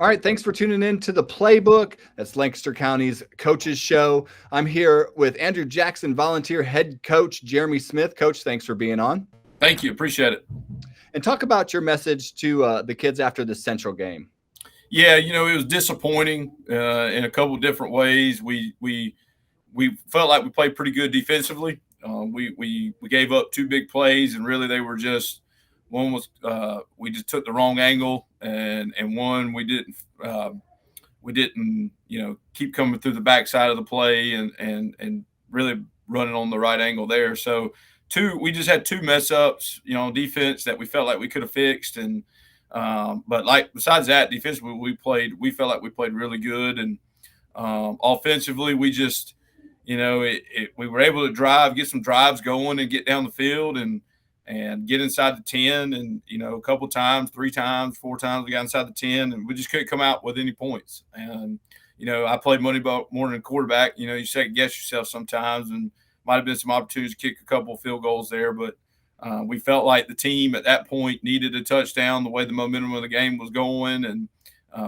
All right, thanks for tuning in to the Playbook. That's Lancaster County's coaches show. I'm here with Andrew Jackson, volunteer head coach Jeremy Smith. Coach, thanks for being on. Thank you. Appreciate it. And talk about your message to the kids after the Central game. Yeah, it was disappointing in a couple of different ways. We felt like we played pretty good defensively. We gave up two big plays, and really they were just one was we just took the wrong angle, and one we didn't keep coming through the backside of the play and really running on the right angle there. So we just had two mess ups on defense that we felt like we could have fixed. And but like besides that, defensively we felt like we played really good. And offensively we just we were able to get some drives going and get down the field and get inside the 10. And a couple times, 3 times, 4 times we got inside the 10, and we just couldn't come out with any points. And I played Moneyball more than quarterback. You second guess yourself sometimes, and might have been some opportunities to kick a couple of field goals there, but we felt like the team at that point needed a touchdown the way the momentum of the game was going. And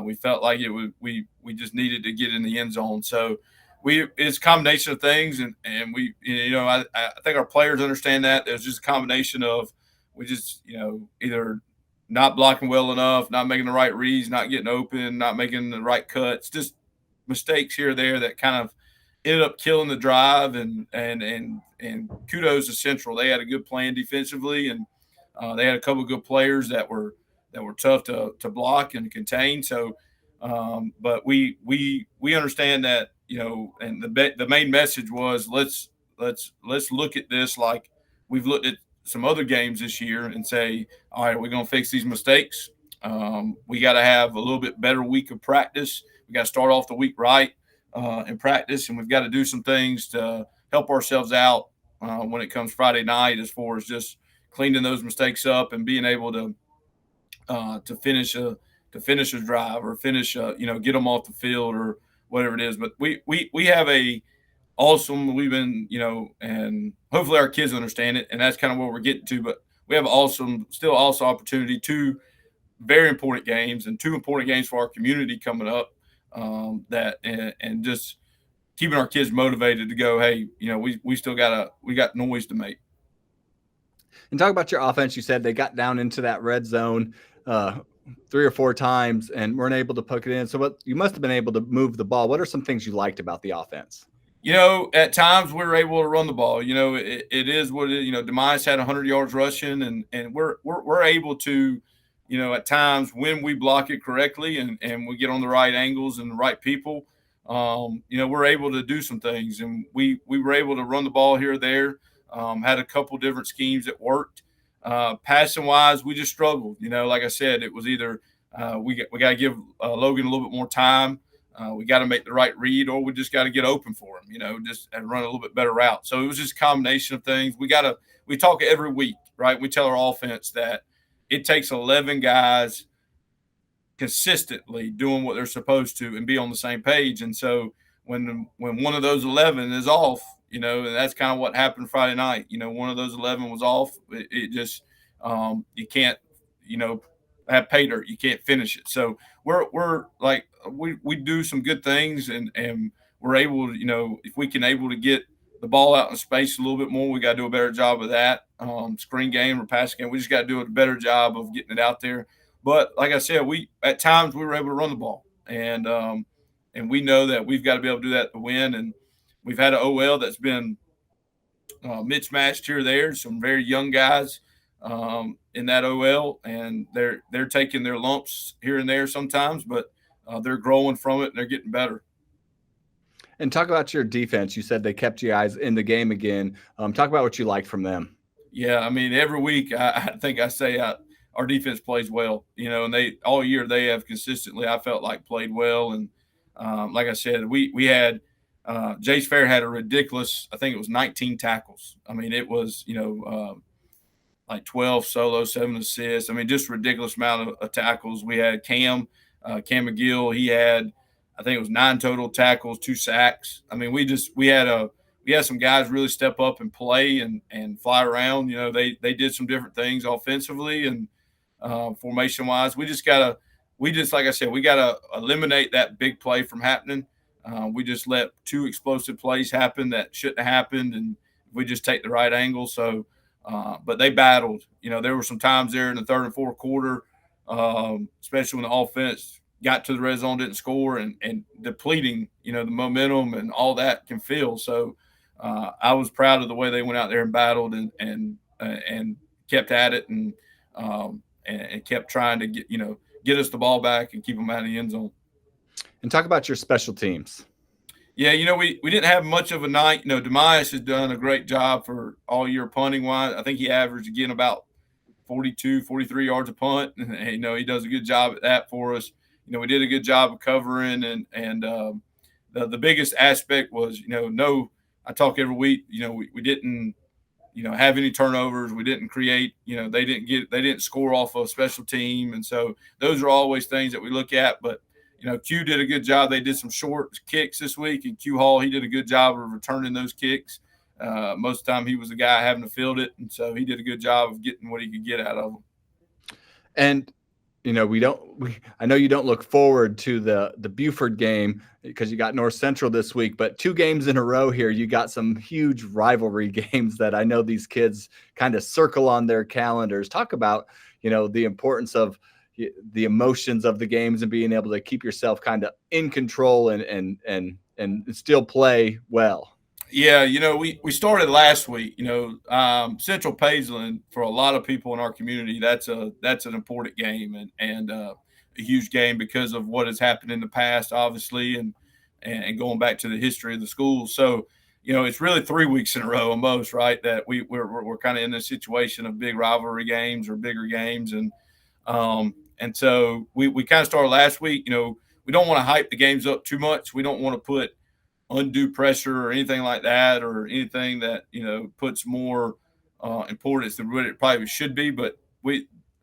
we felt like we just needed to get in the end zone. So it's a combination of things, and we I think our players understand that. There's just a combination of we just either not blocking well enough, not making the right reads, not getting open, not making the right cuts, just mistakes here or there that kind of ended up killing the drive. And kudos to Central. They had a good plan defensively, and they had a couple of good players that were tough to block and contain. So but we understand that, and the main message was let's look at this like we've looked at some other games this year and say, all right, we're going to fix these mistakes. We got to have a little bit better week of practice. We got to start off the week right in practice, and we've got to do some things to help ourselves out when it comes Friday night, as far as just cleaning those mistakes up and being able to finish a drive or get them off the field or whatever it is. But we have we've been, and hopefully our kids understand it, and that's kind of what we're getting to. But we have still opportunity, 2 very important games and 2 important games for our community coming up, and just keeping our kids motivated to go, hey, we still got noise to make. And talk about your offense. You said they got down into that red zone 3 or 4 times and weren't able to poke it in. So you must have been able to move the ball. What are some things you liked about the offense? At times we were able to run the ball. It is what it is. Demise had 100 yards rushing, and we're able to, at times when we block it correctly and we get on the right angles and the right people, we're able to do some things. And we were able to run the ball here or there. Had a couple different schemes that worked. Passing wise, we just struggled. Like I said, it was either we got to give Logan a little bit more time. We got to make the right read, or we just got to get open for him, just and run a little bit better route. So it was just a combination of things. We talk every week, right? We tell our offense that it takes 11 guys consistently doing what they're supposed to and be on the same page. And so when one of those 11 is off, and that's kind of what happened Friday night. One of those 11 was off. It just you can't, have pay dirt. You can't finish it. So we're like we do some good things, and we're able to, if we can able to get the ball out in space a little bit more, we got to do a better job of that. Screen game or passing game, we just got to do a better job of getting it out there. But like I said, at times we were able to run the ball, and we know that we've got to be able to do that to win. And we've had an OL that's been mismatched here or there. Some very young guys in that OL, and they're taking their lumps here and there sometimes, but they're growing from it and they're getting better. And talk about your defense. You said they kept you guys in the game again. Talk about what you liked from them. Yeah, I mean, every week I think I say our defense plays well, and they all year they have consistently, I felt like, played well. And like I said, we had Jace Fair had a ridiculous, I think it was 19 tackles. I mean, it was, like 12 solos, 7 assists. I mean, just ridiculous amount of tackles. We had Cam McGill. He had, I think it was 9 total tackles, 2 sacks. I mean, we had some guys really step up and play and fly around. They did some different things offensively and formation wise. We just gotta we just, like I said, we got to eliminate that big play from happening. We just let two explosive plays happen that shouldn't have happened, and we just take the right angle. So, but they battled. There were some times there in the third and fourth quarter, especially when the offense got to the red zone, didn't score, and depleting, the momentum and all that can feel. So, I was proud of the way they went out there and battled and kept at it and kept trying to get us the ball back and keep them out of the end zone. And talk about your special teams. Yeah, we didn't have much of a night. Demias has done a great job for all year punting wise. I think he averaged again about 42, 43 yards a punt. And, he does a good job at that for us. We did a good job of covering and the biggest aspect was, I talk every week, we didn't, have any turnovers. We didn't create, they didn't score off a special team. And so those are always things that we look at. But, Q did a good job. They did some short kicks this week, and Q Hall, he did a good job of returning those kicks. Most of the time he was the guy having to field it. And so he did a good job of getting what he could get out of them. And I know you don't look forward to the Buford game because you got North Central this week, but 2 games in a row here, you got some huge rivalry games that I know these kids kind of circle on their calendars. Talk about, the importance of the emotions of the games and being able to keep yourself kind of in control and still play well. Yeah, we started last week. Central Paisley, for a lot of people in our community, that's an important game and a huge game because of what has happened in the past, obviously, and going back to the history of the school. So, it's really 3 weeks in a row almost, right? That we're kind of in this situation of big rivalry games or bigger games, and so we kind of started last week. We don't want to hype the games up too much. We don't want to put undue pressure or anything like that, or anything that puts more importance than what it probably should be. But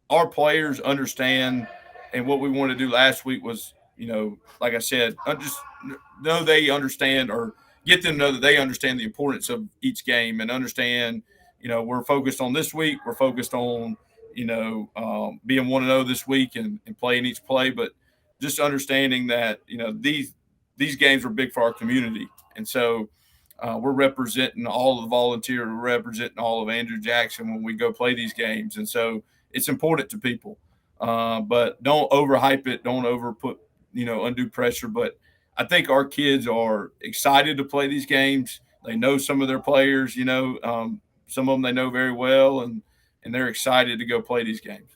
our players understand, and what we wanted to do last week was, like I said, just know they understand, or get them to know that they understand the importance of each game, and understand, we're focused on this week. We're focused on being 1-0 this week and playing each play, but just understanding that these games are big for our community. And so we're representing all of the volunteers, we're representing all of Andrew Jackson when we go play these games. And so it's important to people. But don't overhype it. Don't overput, undue pressure. But I think our kids are excited to play these games. They know some of their players, some of them they know very well, and they're excited to go play these games.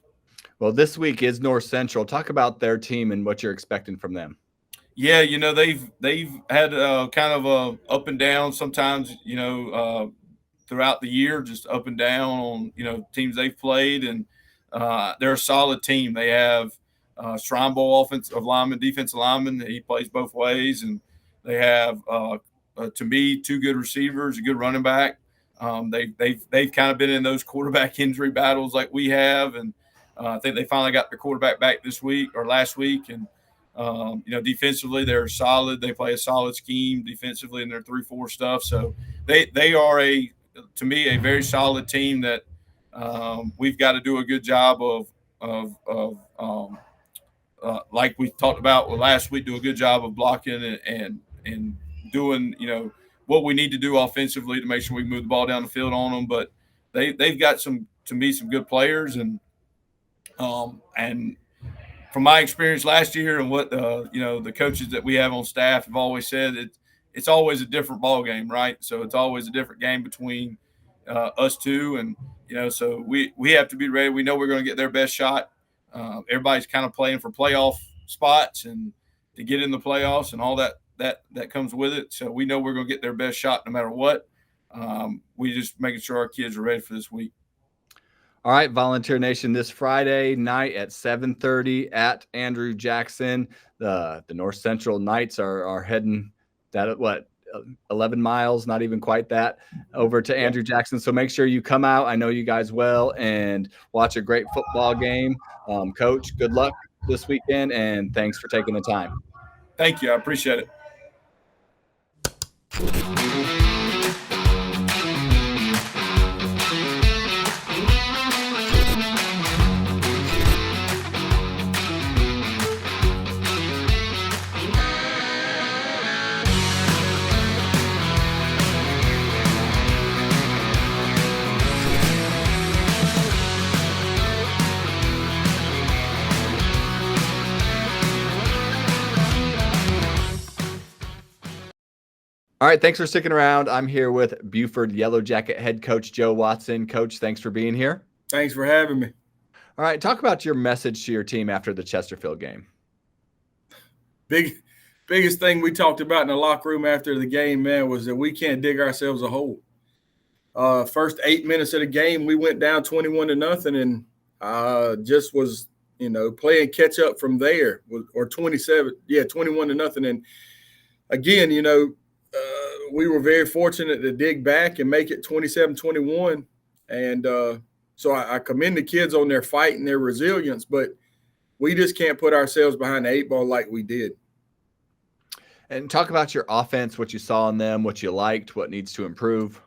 Well, this week is North Central. Talk about their team and what you're expecting from them. Yeah, they've had kind of a up and down sometimes, throughout the year, just up and down on teams they've played, and they're a solid team. They have Shrine Bowl offensive lineman, defensive lineman. He plays both ways, and they have to me 2 good receivers, a good running back. They've kind of been in those quarterback injury battles like we have, and I think they finally got their quarterback back this week or last week, and defensively they're solid. They play a solid scheme defensively in their 3-4 stuff. So they are to me a very solid team that we've got to do a good job of like we talked about last week, do a good job of blocking and doing what we need to do offensively to make sure we move the ball down the field on them. But they've got some good players, and from my experience last year and what the coaches that we have on staff have always said, it's always a different ball game, right? So it's always a different game between us two, and so we have to be ready. We know we're going to get their best shot. Everybody's kind of playing for playoff spots and to get in the playoffs and all that comes with it. So we know we're going to get their best shot no matter what. We just making sure our kids are ready for this week. All right, Volunteer Nation, this Friday night at 7:30 at Andrew Jackson. The North Central Knights are heading that 11 miles, not even quite that, over to Andrew Jackson. So make sure you come out. I know you guys well, and watch a great football game. Coach, good luck this weekend, and thanks for taking the time. Thank you. I appreciate it. All right, thanks for sticking around. I'm here with Buford Yellow Jacket head coach Joe Watson. Coach, thanks for being here. Thanks for having me. All right, talk about your message to your team after the Chesterfield game. Biggest thing we talked about in the locker room after the game, man, was that we can't dig ourselves a hole. First 8 minutes of the game, we went down 21-0, and just was, playing catch up from there, or 21-0. And again, we were very fortunate to dig back and make it 27-21. And so I commend the kids on their fight and their resilience, but we just can't put ourselves behind the 8 ball like we did. And talk about your offense, what you saw in them, what you liked, what needs to improve.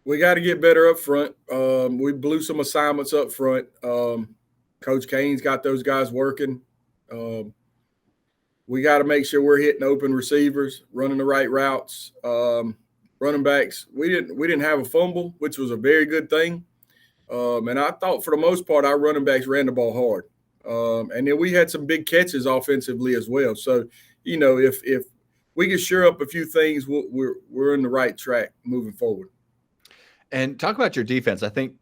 We got to get better up front. We blew some assignments up front. Coach Kane's got those guys working. We got to make sure we're hitting open receivers, running the right routes. Running backs, we didn't have a fumble, which was a very good thing. And I thought for the most part our running backs ran the ball hard. And then we had some big catches offensively as well. So, if we can shore up a few things, we're in the right track moving forward. And talk about your defense. I think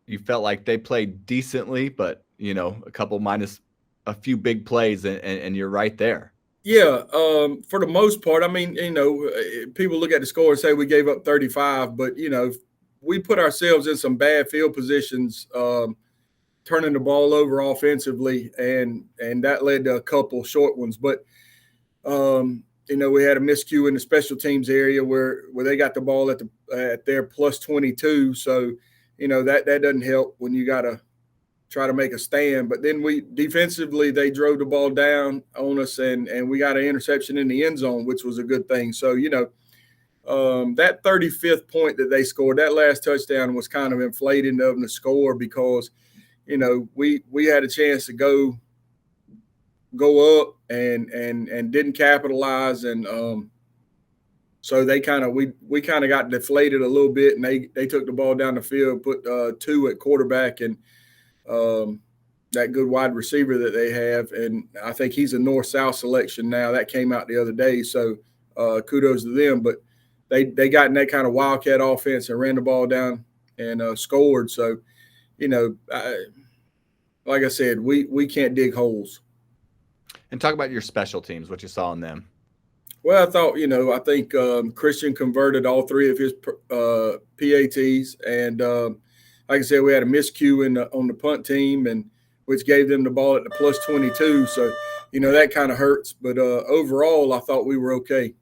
you felt like they played decently, but, a couple minus a few big plays, and you're right there. Yeah, for the most part. I mean, people look at the score and say we gave up 35, but, we put ourselves in some bad field positions, turning the ball over offensively, and that led to a couple short ones. But, we had a miscue in the special teams area where they got the ball at their plus 22. So, that doesn't help when you got to try to make a stand. But then defensively, they drove the ball down on us, and we got an interception in the end zone, which was a good thing. So, that 35th point that they scored, that last touchdown was kind of inflating of the score because, we had a chance to go up and didn't capitalize. And so they we kind of got deflated a little bit, and they took the ball down the field, put 2 at quarterback, and that good wide receiver that they have. And I think he's a north-south selection now. That came out the other day. So kudos to them. But they got in that kind of wildcat offense and ran the ball down and scored. So, like I said, we can't dig holes. And talk about your special teams, what you saw in them. Well, I think Christian converted all 3 of his PATs. And like I said, we had a miscue on the punt team, and which gave them the ball at the plus 22. So, that kind of hurts. But overall, I thought we were okay.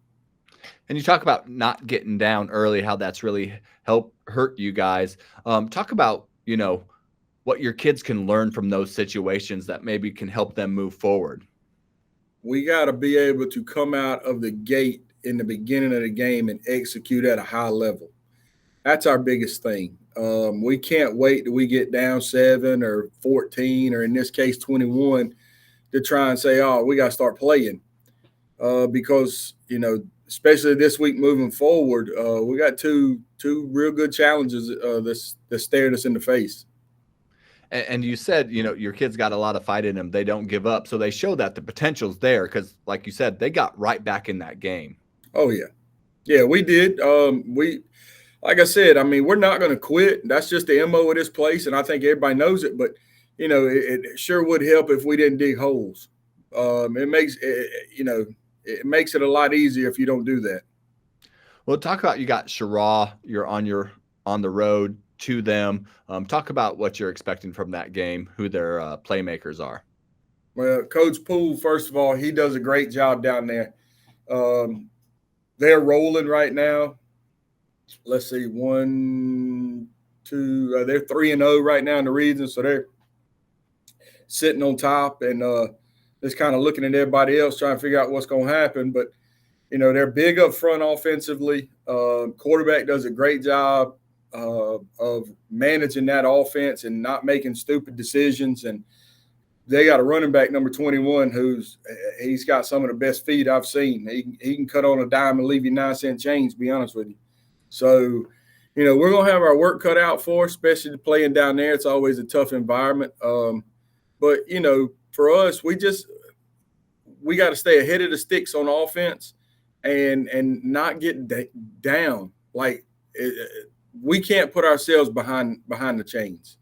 And you talk about not getting down early, how that's really hurt you guys. Talk about, what your kids can learn from those situations that maybe can help them move forward. We got to be able to come out of the gate in the beginning of the game and execute at a high level. That's our biggest thing. We can't wait till we get down 7 or 14, or in this case 21, to try and say, oh, we got to start playing. Because, especially this week moving forward, we got two real good challenges that stared us in the face. And you said, your kids got a lot of fight in them. They don't give up. So they show that the potential's there because, like you said, they got right back in that game. Oh, yeah. Yeah, we did. Like I said, we're not going to quit. That's just the MO of this place, and I think everybody knows it. But, it sure would help if we didn't dig holes. It makes it a lot easier if you don't do that. Well, talk about, you got Shara. You're on the road to them. Talk about what you're expecting from that game, who their playmakers are. Well, Coach Poole, first of all, he does a great job down there. They're rolling right now. Let's see, 1, 2. They're 3-0 right now in the region, so they're sitting on top and just kind of looking at everybody else, trying to figure out what's going to happen. But they're big up front offensively. Quarterback does a great job of managing that offense and not making stupid decisions. And they got a running back, number 21, he's got some of the best feet I've seen. He can cut on a dime and leave you 9-cent change, to be honest with you. So, we're going to have our work cut out for us, especially playing down there. It's always a tough environment. But, for us, we got to stay ahead of the sticks on offense and not get down. Like we can't put ourselves behind the chains.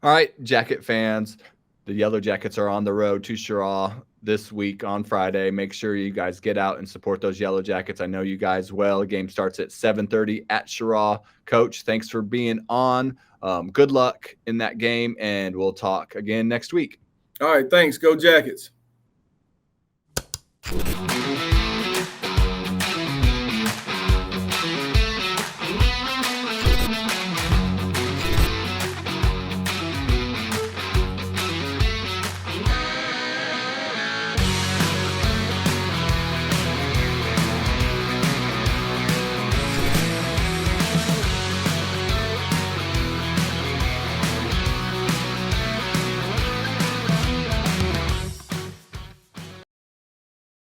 All right, Jacket fans, the Yellow Jackets are on the road to Cheraw this week on Friday. Make sure you guys get out and support those Yellow Jackets. I know you guys well. The game starts at 7:30 at Cheraw. Coach, thanks for being on. Good luck in that game, and we'll talk again next week. All right, thanks. Go Jackets.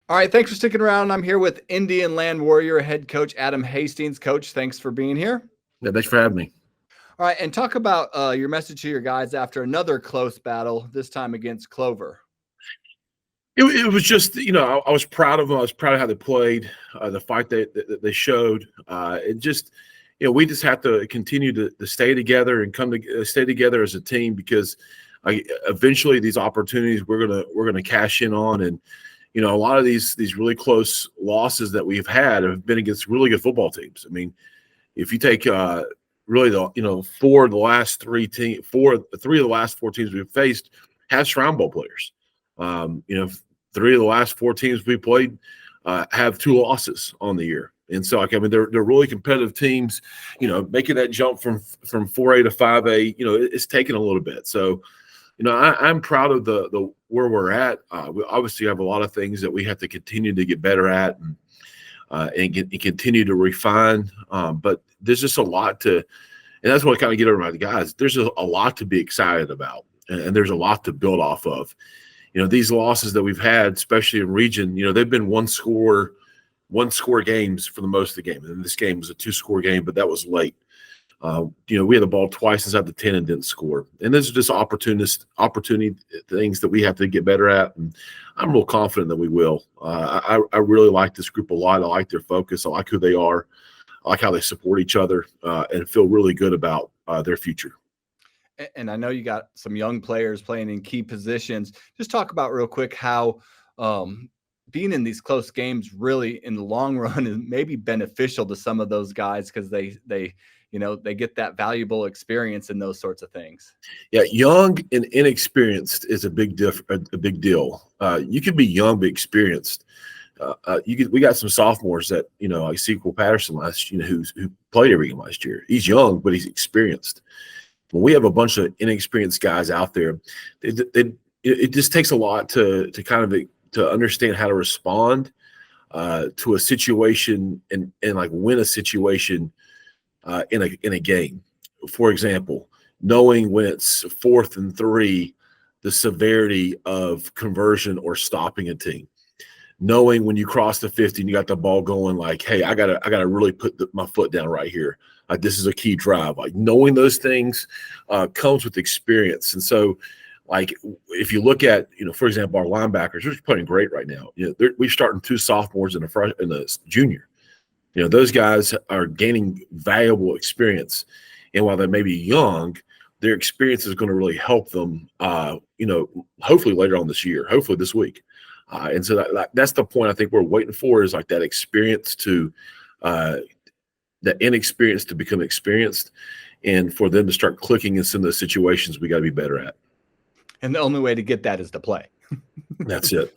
All right, thanks for sticking around. I'm here with Indian Land Warrior head coach Adam Hastings. Coach, thanks for being here. Yeah, thanks for having me. All right, and talk about your message to your guys after another close battle, this time against Clover. It was just, I was proud of them. I was proud of how they played, the fight that they showed. It just, we just have to continue to stay together and stay together as a team, because eventually these opportunities we're gonna cash in on. And a lot of these really close losses that we've had have been against really good football teams. I mean, if you take really the three of the last four teams we've faced have Shrine Bowl players. 3 of the last 4 teams we played have 2 losses on the year. And so, they're really competitive teams. Making that jump from 4A to 5A, it's taken a little bit. So, I'm proud of the where we're at. We obviously have a lot of things that we have to continue to get better at and continue to refine. But there's just a lot and that's what I kind of get over my guys. There's a lot to be excited about, and there's a lot to build off of. These losses that we've had, especially in region, they've been one score games for the most of the game. And this game was a 2-score game, but that was late. We had the ball twice inside the 10 and didn't score. And those are just opportunity things that we have to get better at. And I'm real confident that we will. I really like this group a lot. I like their focus. I like who they are. I like how they support each other, and feel really good about their future. And I know you got some young players playing in key positions. Just talk about real quick how being in these close games really in the long run is maybe beneficial to some of those guys, because they get that valuable experience in those sorts of things. Yeah, young and inexperienced is a big deal. You can be young but experienced. We got some sophomores that like Sequel Patterson last year, who played every game last year. He's young but he's experienced. When we have a bunch of inexperienced guys out there, it just takes a lot to understand how to respond to a situation and like win a situation in a game. For example, knowing when it's 4th and 3, the severity of conversion or stopping a team. Knowing when you cross the 50 and you got the ball going, like, hey, I gotta really put my foot down right here. Like, this is a key drive. Like, knowing those things comes with experience. And so, like, if you look at, for example, our linebackers, they're playing great right now. We're starting 2 sophomores and a junior. Those guys are gaining valuable experience. And while they may be young, their experience is going to really help them, hopefully later on this year, hopefully this week. And so that's the point I think we're waiting for, is like that experience that inexperience to become experienced, and for them to start clicking in some of those situations we got to be better at. And the only way to get that is to play. That's it.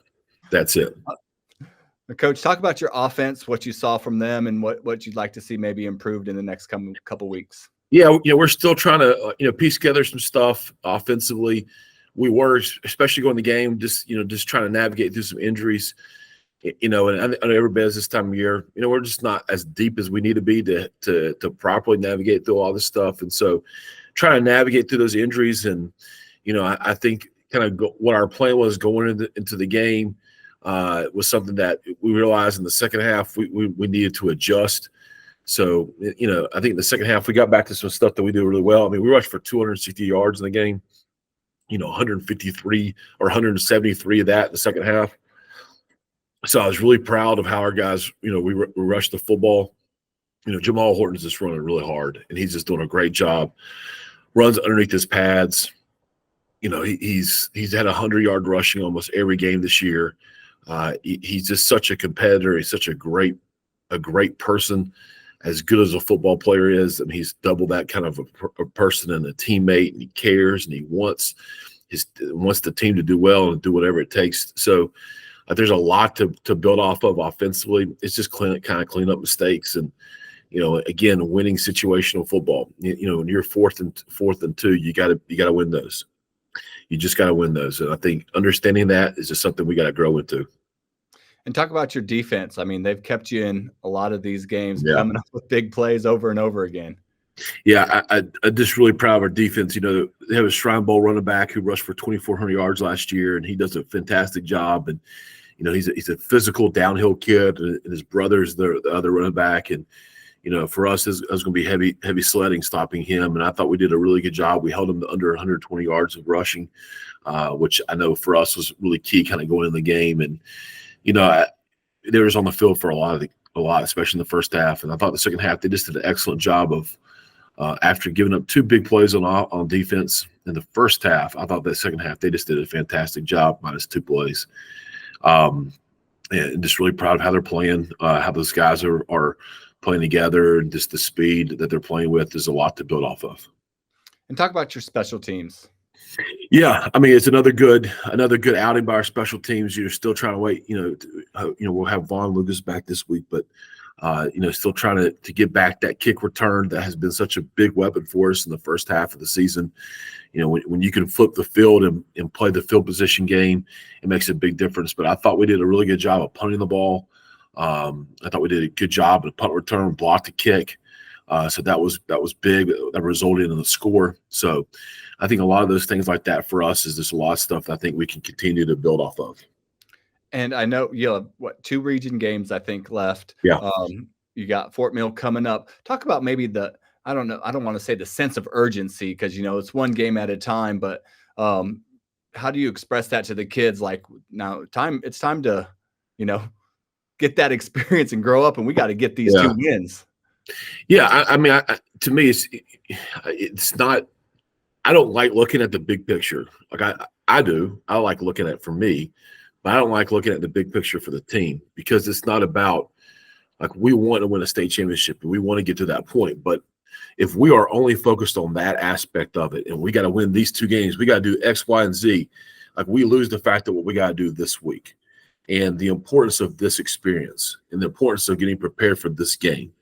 Coach, talk about your offense, what you saw from them, and what you'd like to see maybe improved in the next couple weeks. Yeah, we're still trying to piece together some stuff offensively. We were, especially going the game, just trying to navigate through some injuries. And I know everybody's this time of year, we're just not as deep as we need to be to properly navigate through all this stuff. And so trying to navigate through those injuries. And, I think what our plan was going into the game was something that we realized in the second half we needed to adjust. So, I think in the second half we got back to some stuff that we do really well. I mean, we rushed for 260 yards in the game, 153 or 173 of that in the second half. So I was really proud of how our guys, we rushed the football. Jamal Horton's just running really hard, and he's just doing a great job. Runs underneath his pads. He's had 100-yard rushing almost every game this year. He's just such a competitor. He's such a great person. As good as a football player is, I mean, he's double that kind of a person and a teammate, and he cares and he wants the team to do well and do whatever it takes. So there's a lot to build off of offensively. It's just clean up mistakes and again, winning situational football. When you're fourth and 2, you gotta win those. You just gotta win those, and I think understanding that is just something we got to grow into. And talk about your defense. I mean, they've kept you in a lot of these games, Yeah. coming up with big plays over and over again. Yeah, I'm just really proud of our defense. They have a Shrine Bowl running back who rushed for 2,400 yards last year, and he does a fantastic job. And he's a physical downhill kid, and his brother's the other running back. And for us, it was going to be heavy sledding stopping him. And I thought we did a really good job. We held him to under 120 yards of rushing, which I know for us was really key, kind of going in the game. And they was on the field for a lot, especially in the first half. And I thought the second half they just did an excellent job of. After giving up 2 big plays on defense in the first half, I thought that second half they just did a fantastic job minus 2 plays. And just really proud of how they're playing, how those guys are playing together, and just the speed that they're playing with is a lot to build off of. And talk about your special teams. Yeah, I mean, it's another good outing by our special teams. You're still trying to wait. We'll have Vaughn Lucas back this week, but still trying to get back that kick return that has been such a big weapon for us in the first half of the season. When you can flip the field and play the field position game, it makes a big difference. But I thought we did a really good job of punting the ball. I thought we did a good job of punt return, blocked the kick. So that was big. That resulted in the score. So I think a lot of those things like that for us is just a lot of stuff that I think we can continue to build off of. And I know you have 2 region games, I think, left. Yeah. You got Fort Mill coming up. Talk about maybe I don't know. I don't want to say the sense of urgency because, it's one game at a time, but how do you express that to the kids? Like, now it's time to, get that experience and grow up, and we got to get these 2 wins. Yeah. I mean, to me, it's not, I don't like looking at the big picture. Like I do. I like looking at it for me. But I don't like looking at the big picture for the team because it's not about like we want to win a state championship and we want to get to that point. But if we are only focused on that aspect of it and we got to win these 2 games, we got to do X, Y, and Z, like we lose the fact of what we got to do this week and the importance of this experience and the importance of getting prepared for this game.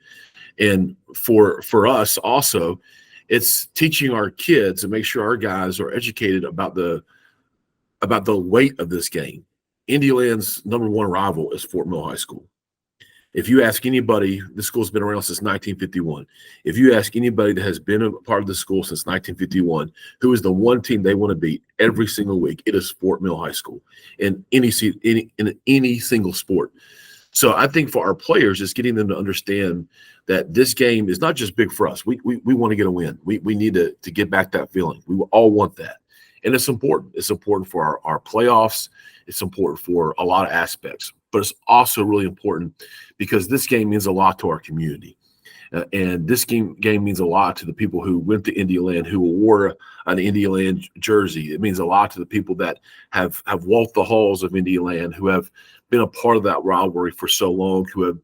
And for us also, it's teaching our kids to make sure our guys are educated about the weight of this game. Indialand's #1 rival is Fort Mill High School. If you ask anybody, the school's been around since 1951. If you ask anybody that has been a part of the school since 1951, who is the one team they want to beat every single week, it is Fort Mill High School in any single sport. So I think for our players, it's getting them to understand that this game is not just big for us. We want to get a win. We need to get back that feeling. We all want that. And it's important. It's important for our playoffs. It's important for a lot of aspects. But it's also really important because this game means a lot to our community. And this game means a lot to the people who went to Indialand, who wore an Indialand jersey. It means a lot to the people that have walked the halls of Indialand, who have been a part of that rivalry for so long, who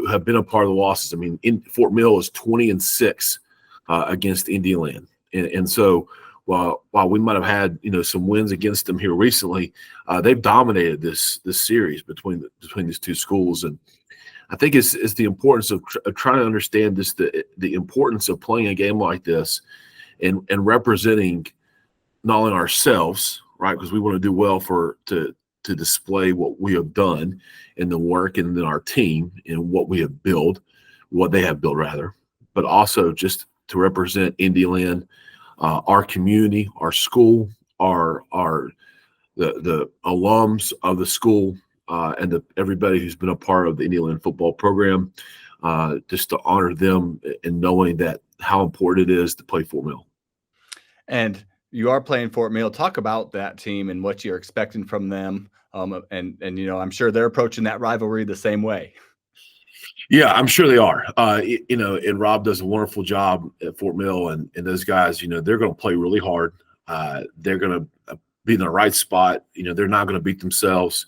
have been a part of the losses. I mean, Fort Mill is 20-6 against Indialand. And so while we might have had some wins against them here recently, they've dominated this series between these 2 schools, and I think it's the importance of trying to understand this the importance of playing a game like this, and representing not only ourselves, right, because we want to do well to display what we have done in the work and then our team and what they have built rather, but also just to represent Indialand. Our community, our school, the alums of the school, and everybody who's been a part of the Indialand football program, just to honor them and knowing that how important it is to play Fort Mill. And you are playing Fort Mill. Talk about that team and what you're expecting from them. And I'm sure they're approaching that rivalry the same way. Yeah, I'm sure they are. And Rob does a wonderful job at Fort Mill, and those guys, they're going to play really hard. They're going to be in the right spot. They're not going to beat themselves.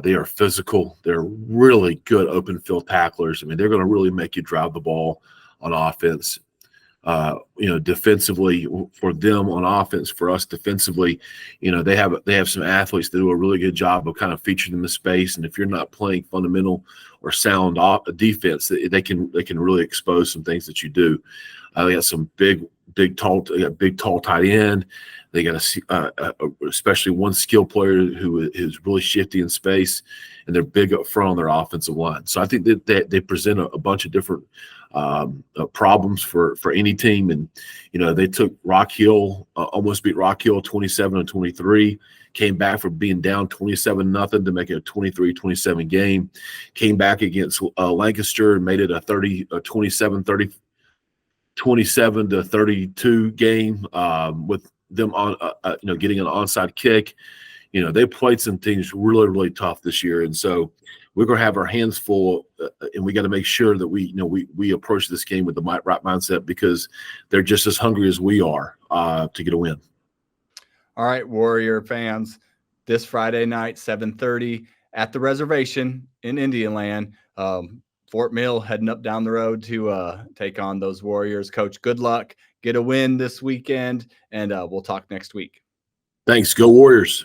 They are physical. They're really good open field tacklers. I mean, they're going to really make you drive the ball on offense. Defensively for them on offense, for us defensively, they have some athletes that do a really good job of kind of featuring them in space. And if you're not playing fundamental or sound defense, they can really expose some things that you do. They got some big tall tight end. They got especially one skill player who is really shifty in space, and they're big up front on their offensive line. So I think that they present a bunch of different problems for any team. And they took Rock Hill, almost beat Rock Hill 27-23, came back from being down 27-0 to make it a 23-27 game, came back against Lancaster and made it a 27-32 game with them on getting an onside kick. They played some things really, really tough this year, and so we're going to have our hands full, and we got to make sure that we approach this game with the right mindset, because they're just as hungry as we are to get a win. All right, Warrior fans, this Friday night, 7:30 at the reservation in Indian Land. Fort Mill heading up down the road to take on those Warriors. Coach, good luck. Get a win this weekend, and we'll talk next week. Thanks. Go Warriors.